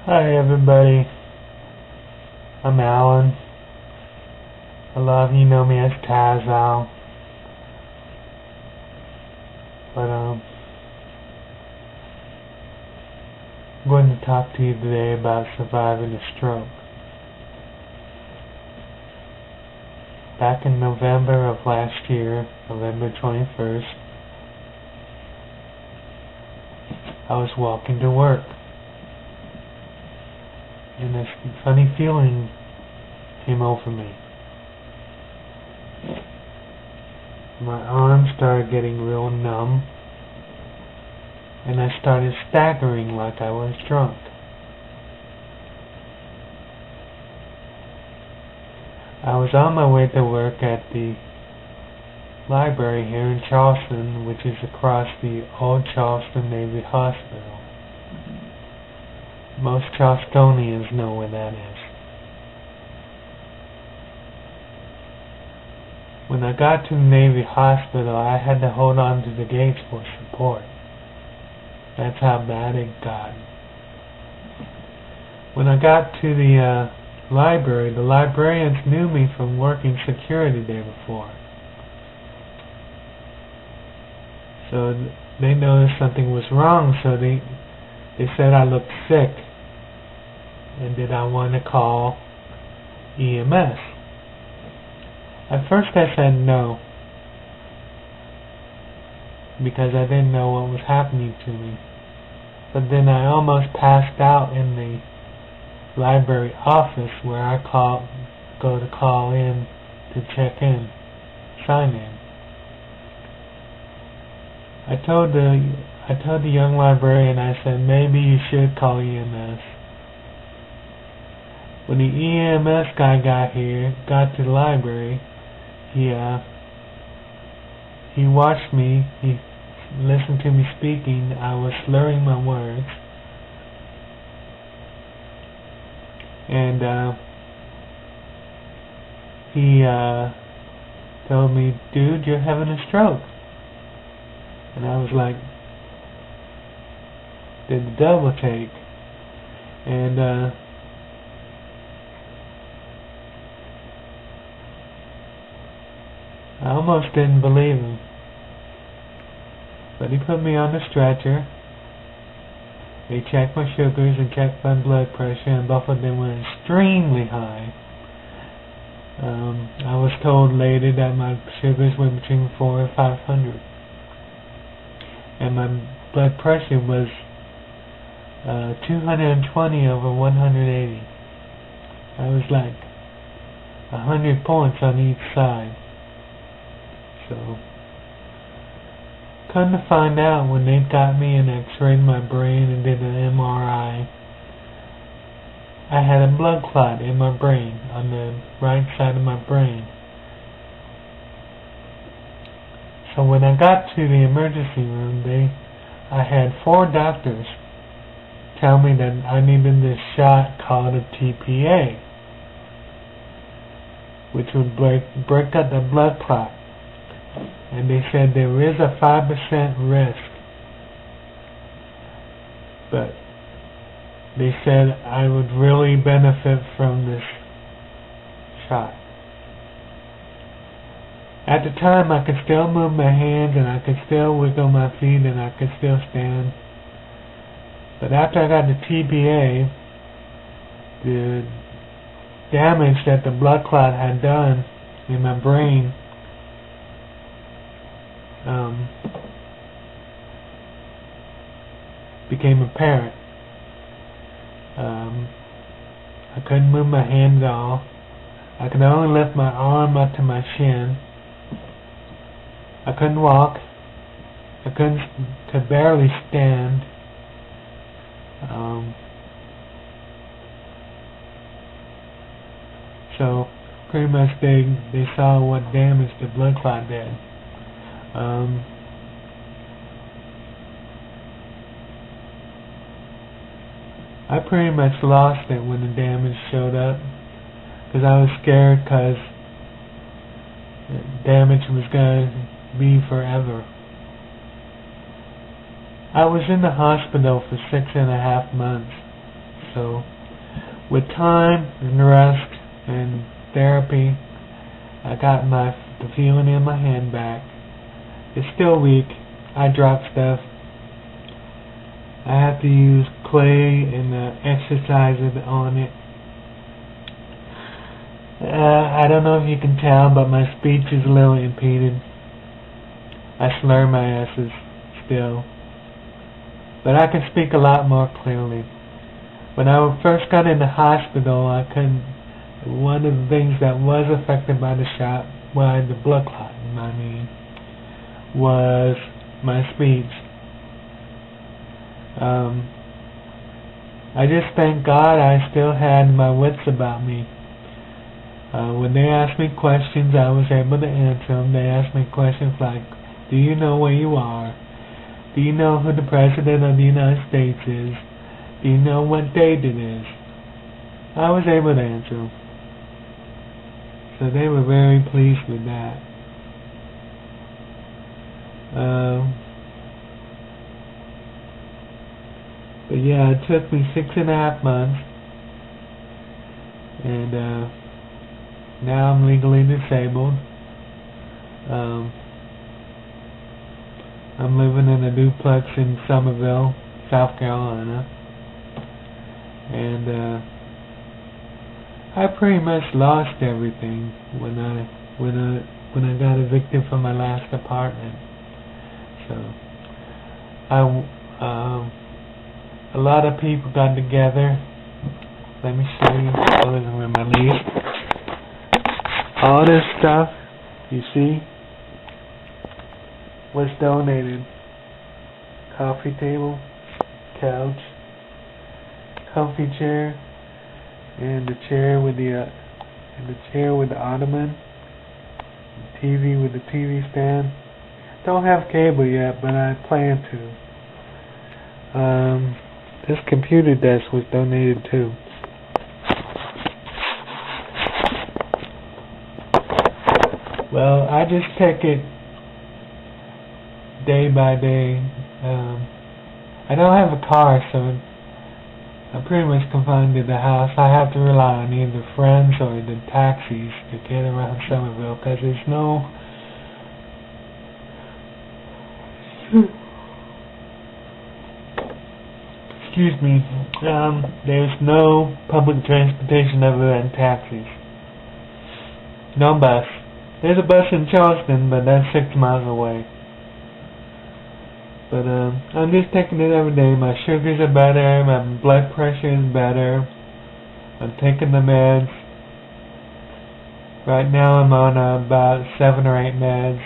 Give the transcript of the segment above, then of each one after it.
Hi everybody, I'm Alan. A lot of you know me as Tazal. But I'm going to talk to you today about surviving a stroke. Back in November of last year, November 21st, I was walking to work. And this funny feeling came over me. My arms started getting real numb, and I started staggering like I was drunk. I was on my way to work at the library here in Charleston, which is across the old Charleston Navy Hospital. Most Charlestonians know where that is. When I got to the Navy Hospital, I had to hold on to the gates for support. That's how bad it got. When I got to the library, the librarians knew me from working security there before. So they noticed something was wrong, so they said I looked sick. And did I want to call EMS? At first I said no, because I didn't know what was happening to me. But then I almost passed out in the library office where I go to call in to check in, sign in. I told the young librarian, I said, maybe you should call EMS. When the EMS guy got to the library, he watched me, he listened to me speaking. I was slurring my words. And he told me, dude, you're having a stroke. And I was like, did the double take. And I almost didn't believe him. But he put me on the stretcher. They checked my sugars and checked my blood pressure, and both of them were extremely high. I was told later that my sugars were between 400 and 500. And my blood pressure was 220 over 180. I was like 100 points on each side. So, come to find out, when they got me and x-rayed my brain and did an MRI, I had a blood clot in my brain, on the right side of my brain. So when I got to the emergency room, I had 4 doctors tell me that I needed this shot called a TPA, which would break up the blood clot. And they said there is a 5% risk, but they said I would really benefit from this shot. At the time, I could still move my hands, and I could still wiggle my feet, and I could still stand. But after I got the TPA, the damage that the blood clot had done in my brain became apparent. I couldn't move my hand at all. I could only lift my arm up to my shin. I couldn't walk. I could barely stand. So pretty much they saw what damage the blood clot did. I pretty much lost it when the damage showed up, because I was scared because the damage was going to be forever. I was in the hospital for 6.5 months So with time and rest and therapy, I got the feeling in my hand back. It's still weak. I drop stuff. I have to use clay and exercise it on it. I don't know if you can tell, but my speech is a little impeded. I slur my S's still. But I can speak a lot more clearly. When I first got in the hospital, one of the things that was affected by the shot, the blood clot, was my speech. I just thank God I still had my wits about me. When they asked me questions, I was able to answer them. They asked me questions like, do you know where you are? Do you know who the President of the United States is? Do you know what date it is? I was able to answer them. So they were very pleased with that. But yeah, it took me 6.5 months, and now I'm legally disabled. I'm living in a duplex in Summerville, South Carolina, and I pretty much lost everything when I got evicted from my last apartment. So a lot of people got together. Let me show you. With my leaf. All this stuff, you see, was donated. Coffee table, couch, comfy chair, and the chair with the ottoman, TV with the TV stand. Don't have cable yet, but I plan to. This computer desk was donated too. Well, I just take it day by day. I don't have a car, so I'm pretty much confined to the house. I have to rely on either friends or the taxis to get around Somerville, because there's no there's no public transportation other than taxis. No bus. There's a bus in Charleston, but that's 6 miles away. But I'm just taking it every day. My sugars are better, my blood pressure is better. I'm taking the meds. Right now I'm on about 7 or 8 meds.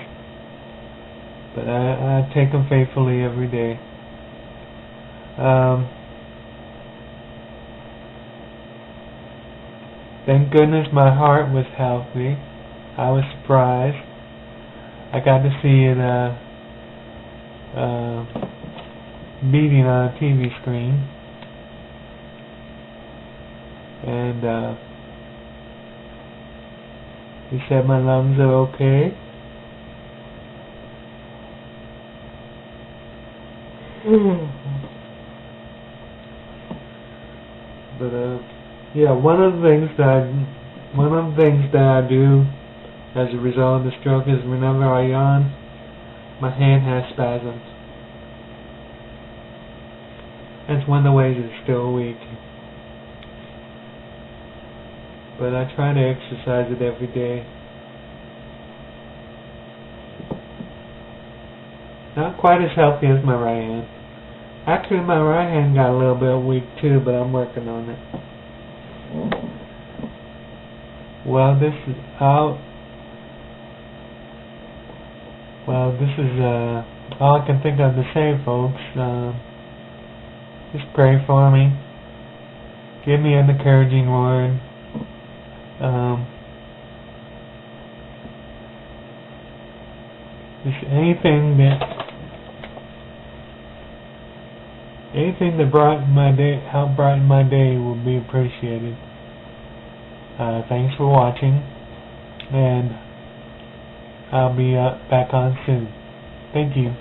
But I take them faithfully every day. Thank goodness my heart was healthy. I was surprised. I got to see it beating on a TV screen. And he said my lungs are okay. But yeah, one of the things that I do as a result of the stroke is whenever I yawn, my hand has spasms. That's one of the ways it's still weak. But I try to exercise it every day. Not quite as healthy as my right hand. Actually, my right hand got a little bit weak too, but I'm working on it. Well, this is all I can think of to say, folks. Just pray for me. Give me an encouraging word. Just anything that helped brighten my day will be appreciated. Thanks for watching, and I'll be back on soon. Thank you.